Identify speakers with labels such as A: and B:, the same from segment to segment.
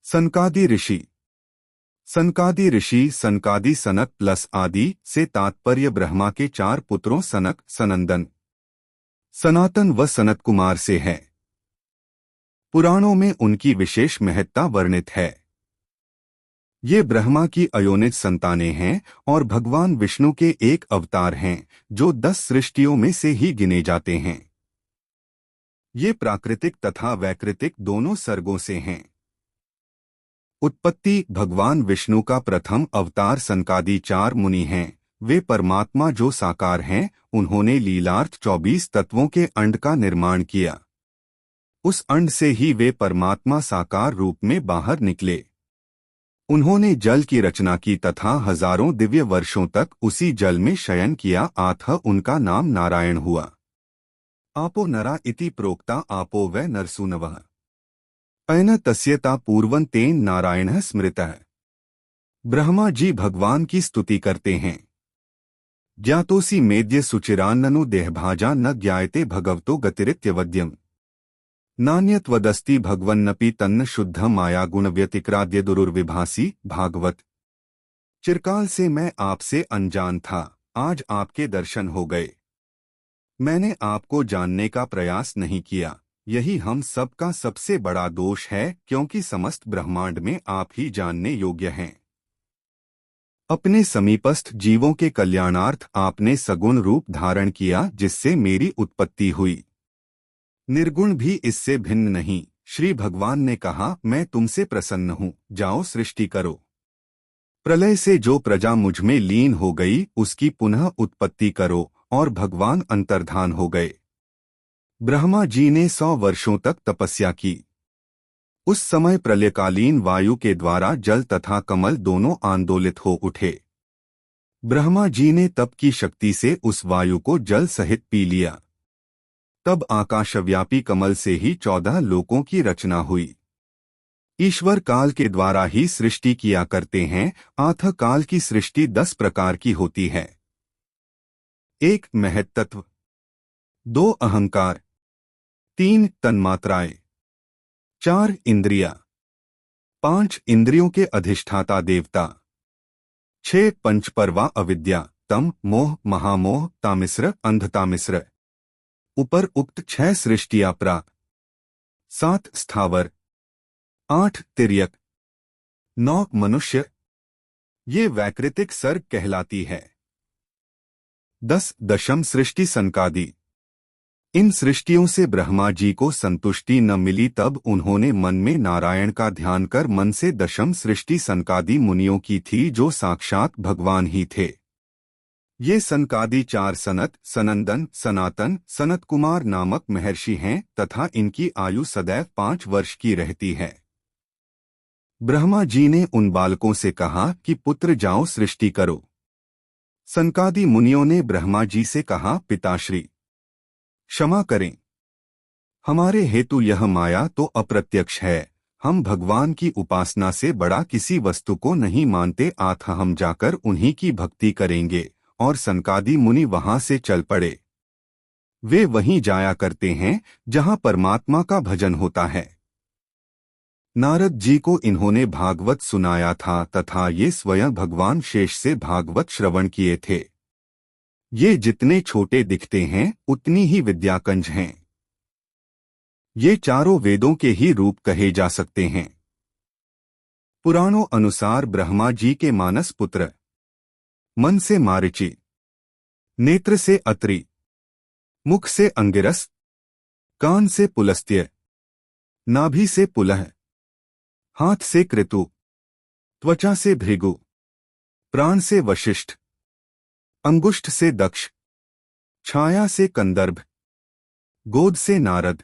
A: सनकादि ऋषि। सनकादि ऋषि सनकादि सनक प्लस आदि से तात्पर्य ब्रह्मा के चार पुत्रों सनक, सनंदन, सनातन व सनत कुमार से है। पुराणों में उनकी विशेष महत्ता वर्णित है। ये ब्रह्मा की अयोनिज संतानें हैं और भगवान विष्णु के एक अवतार हैं जो 10 सृष्टियों में से ही गिने जाते हैं। ये प्राकृतिक तथा वैकृतिक दोनों सर्गों से हैं। उत्पत्ति भगवान विष्णु का प्रथम अवतार सनकादि चार मुनि हैं। वे परमात्मा जो साकार हैं, उन्होंने लीलार्थ 24 तत्वों के अंड का निर्माण किया। उस अंड से ही वे परमात्मा साकार रूप में बाहर निकले। उन्होंने जल की रचना की तथा हजारों दिव्य वर्षों तक उसी जल में शयन किया, अतः उनका नाम नारायण हुआ। आपो नरा इति प्रोक्ता आपो वै नरसूनवः अयन तस्यता पूर्वं तेन नारायणः स्मृतः। ब्रह्मा जी भगवान की स्तुति करते हैं। ज्ञातोसी मेद्य सुचिरान्ननु देहभाजा न ज्ञायते भगवतो गतिरित्यवद्यम्। नान्यत्वदस्ति भगवन्नपि तन्न शुद्ध माया गुण व्यतिक्राद्य दुरुर्विभासी। भागवत। चिरकाल से मैं आपसे अनजान था, आज आपके दर्शन हो गए। मैंने आपको जानने का प्रयास नहीं किया। यही हम सबका सबसे बड़ा दोष है, क्योंकि समस्त ब्रह्मांड में आप ही जानने योग्य हैं। अपने समीपस्थ जीवों के कल्याणार्थ आपने सगुण रूप धारण किया, जिससे मेरी उत्पत्ति हुई। निर्गुण भी इससे भिन्न नहीं। श्री भगवान ने कहा, मैं तुमसे प्रसन्न हूँ, जाओ सृष्टि करो। प्रलय से जो प्रजा मुझमें लीन हो गई, उसकी पुनः उत्पत्ति करो। और भगवान अंतर्धान हो गए। ब्रह्मा जी ने 100 वर्षों तक तपस्या की। उस समय प्रलयकालीन वायु के द्वारा जल तथा कमल दोनों आंदोलित हो उठे। ब्रह्मा जी ने तप की शक्ति से उस वायु को जल सहित पी लिया। तब आकाशव्यापी कमल से ही 14 लोकों की रचना हुई। ईश्वर काल के द्वारा ही सृष्टि किया करते हैं, अतः काल की सृष्टि 10 प्रकार की होती है। 1 महत्तत्व, 2 अहंकार, 3 तन्मात्राएं, 4 इंद्रिया, 5 इंद्रियों के अधिष्ठाता देवता, 6 पंचपर्वा अविद्या, तम, मोह, महामोह, तामिस्र, अंधतामिस्र। ऊपर उक्त 6 सृष्टियां प्राक, 7 स्थावर, 8 तिर्यक, 9 मनुष्य। ये वैकृतिक सर्ग कहलाती है। 10 दशम सृष्टि सनकादि। इन सृष्टियों से ब्रह्मा जी को संतुष्टि न मिली, तब उन्होंने मन में नारायण का ध्यान कर मन से दशम सृष्टि सनकादि मुनियों की थी, जो साक्षात भगवान ही थे। ये सनकादि 4 सनत, सनंदन, सनातन, सनत कुमार नामक महर्षि हैं तथा इनकी आयु सदैव 5 वर्ष की रहती है। ब्रह्मा जी ने उन बालकों से कहा कि पुत्र जाओ सृष्टि करो। सनकादि मुनियों ने ब्रह्मा जी से कहा, पिताश्री क्षमा करें, हमारे हेतु यह माया तो अप्रत्यक्ष है। हम भगवान की उपासना से बड़ा किसी वस्तु को नहीं मानते, अतः हम जाकर उन्हीं की भक्ति करेंगे। और सनकादि मुनि वहां से चल पड़े। वे वहीं जाया करते हैं जहां परमात्मा का भजन होता है। नारद जी को इन्होंने भागवत सुनाया था तथा ये स्वयं भगवान शेष से भागवत श्रवण किए थे। ये जितने छोटे दिखते हैं, उतनी ही विद्याकंज हैं। ये चारों वेदों के ही रूप कहे जा सकते हैं। पुराणों अनुसार ब्रह्मा जी के मानस पुत्र मन से मारीचि, नेत्र से अत्रि, मुख से अंगिरस, कान से पुलस्त्य, नाभि से पुलह, हाथ से कृतु, त्वचा से भृगु, प्राण से वशिष्ठ, अंगुष्ठ से दक्ष, छाया से कंदर्भ, गोद से नारद,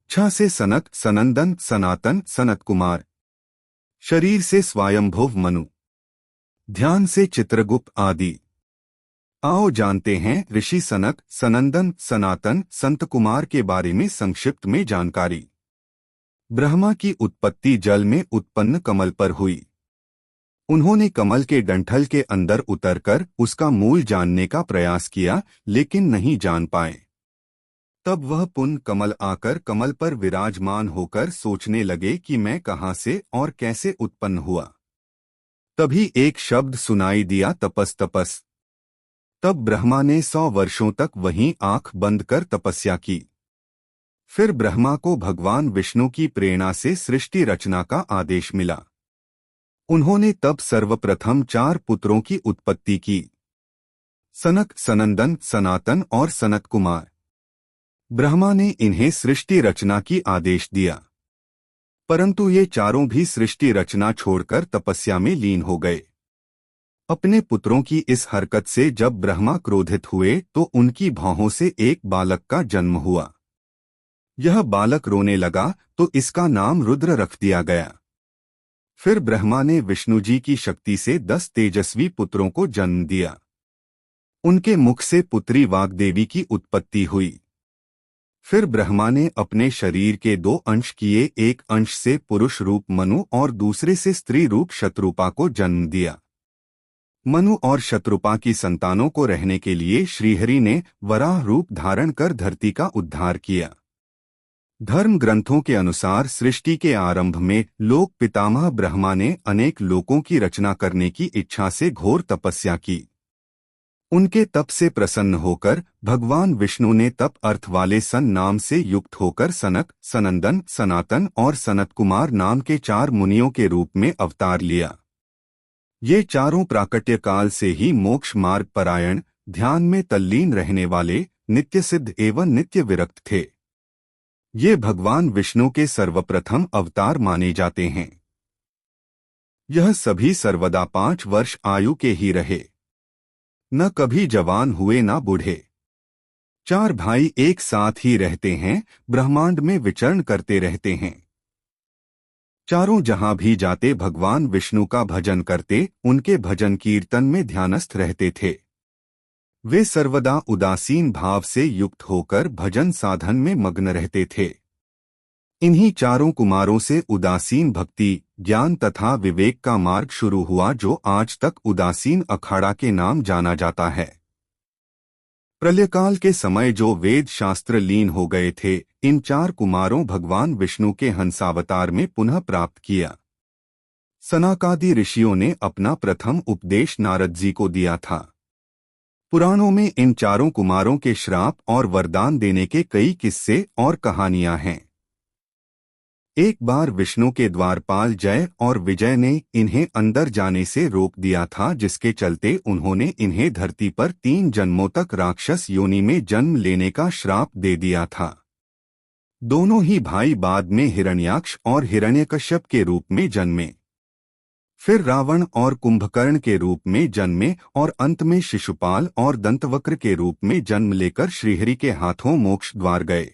A: छा से सनक, सनंदन, सनातन, सनत कुमार, शरीर से स्वयंभुव मनु, ध्यान से चित्रगुप्त आदि। आओ जानते हैं ऋषि सनक, सनंदन, सनातन, संत कुमार के बारे में संक्षिप्त में जानकारी। ब्रह्मा की उत्पत्ति जल में उत्पन्न कमल पर हुई। उन्होंने कमल के डंठल के अंदर उतरकर उसका मूल जानने का प्रयास किया, लेकिन नहीं जान पाए। तब वह पुन कमल आकर कमल पर विराजमान होकर सोचने लगे कि मैं कहाँ से और कैसे उत्पन्न हुआ। तभी एक शब्द सुनाई दिया, तपस तपस। तब ब्रह्मा ने 100 वर्षों तक वहीं आंख बंद कर तपस्या की। फिर ब्रह्मा को भगवान विष्णु की प्रेरणा से सृष्टि रचना का आदेश मिला। उन्होंने तब सर्वप्रथम 4 पुत्रों की उत्पत्ति की, सनक, सनंदन, सनातन और सनत कुमार। ब्रह्मा ने इन्हें सृष्टि रचना की आदेश दिया, परंतु ये चारों भी सृष्टि रचना छोड़कर तपस्या में लीन हो गए। अपने पुत्रों की इस हरकत से जब ब्रह्मा क्रोधित हुए तो उनकी भौहों से एक बालक का जन्म हुआ। यह बालक रोने लगा तो इसका नाम रुद्र रख दिया गया। फिर ब्रह्मा ने विष्णु जी की शक्ति से 10 तेजस्वी पुत्रों को जन्म दिया। उनके मुख से पुत्री वाग्देवी की उत्पत्ति हुई। फिर ब्रह्मा ने अपने शरीर के 2 अंश किए, एक अंश से पुरुष रूप मनु और दूसरे से स्त्री रूप शत्रुपा को जन्म दिया। मनु और शत्रुपा की संतानों को रहने के लिए श्रीहरि ने वराह रूप धारण कर धरती का उद्धार किया। धर्म ग्रंथों के अनुसार सृष्टि के आरंभ में लोक पितामह ब्रह्मा ने अनेक लोकों की रचना करने की इच्छा से घोर तपस्या की। उनके तप से प्रसन्न होकर भगवान विष्णु ने तप अर्थ वाले सन नाम से युक्त होकर सनक, सनंदन, सनातन और सनत कुमार नाम के 4 मुनियों के रूप में अवतार लिया। ये चारों प्राकट्य काल से ही मोक्ष मार्ग परायण, ध्यान में तल्लीन रहने वाले, नित्य सिद्ध एवं नित्य विरक्त थे। ये भगवान विष्णु के सर्वप्रथम अवतार माने जाते हैं। यह सभी सर्वदा 5 वर्ष आयु के ही रहे, न कभी जवान हुए न बूढ़े। 4 भाई एक साथ ही रहते हैं, ब्रह्मांड में विचरण करते रहते हैं। चारों जहां भी जाते भगवान विष्णु का भजन करते, उनके भजन कीर्तन में ध्यानस्थ रहते थे। वे सर्वदा उदासीन भाव से युक्त होकर भजन साधन में मग्न रहते थे। इन्हीं चारों कुमारों से उदासीन भक्ति, ज्ञान तथा विवेक का मार्ग शुरू हुआ, जो आज तक उदासीन अखाड़ा के नाम जाना जाता है। प्रलयकाल के समय जो वेद शास्त्र लीन हो गए थे, इन 4 कुमारों भगवान विष्णु के हंसावतार में पुनः प्राप्त किया। सनकादि ऋषियों ने अपना प्रथम उपदेश नारद जी को दिया था। पुराणों में इन चारों कुमारों के श्राप और वरदान देने के कई किस्से और कहानियां हैं। एक बार विष्णु के द्वारपाल जय और विजय ने इन्हें अंदर जाने से रोक दिया था, जिसके चलते उन्होंने इन्हें धरती पर 3 जन्मों तक राक्षस योनि में जन्म लेने का श्राप दे दिया था। दोनों ही भाई बाद में हिरण्याक्ष और हिरण्यकश्यप के रूप में जन्मे, फिर रावण और कुंभकर्ण के रूप में जन्मे और अंत में शिशुपाल और दंतवक्र के रूप में जन्म लेकर श्रीहरि के हाथों मोक्ष द्वार गए।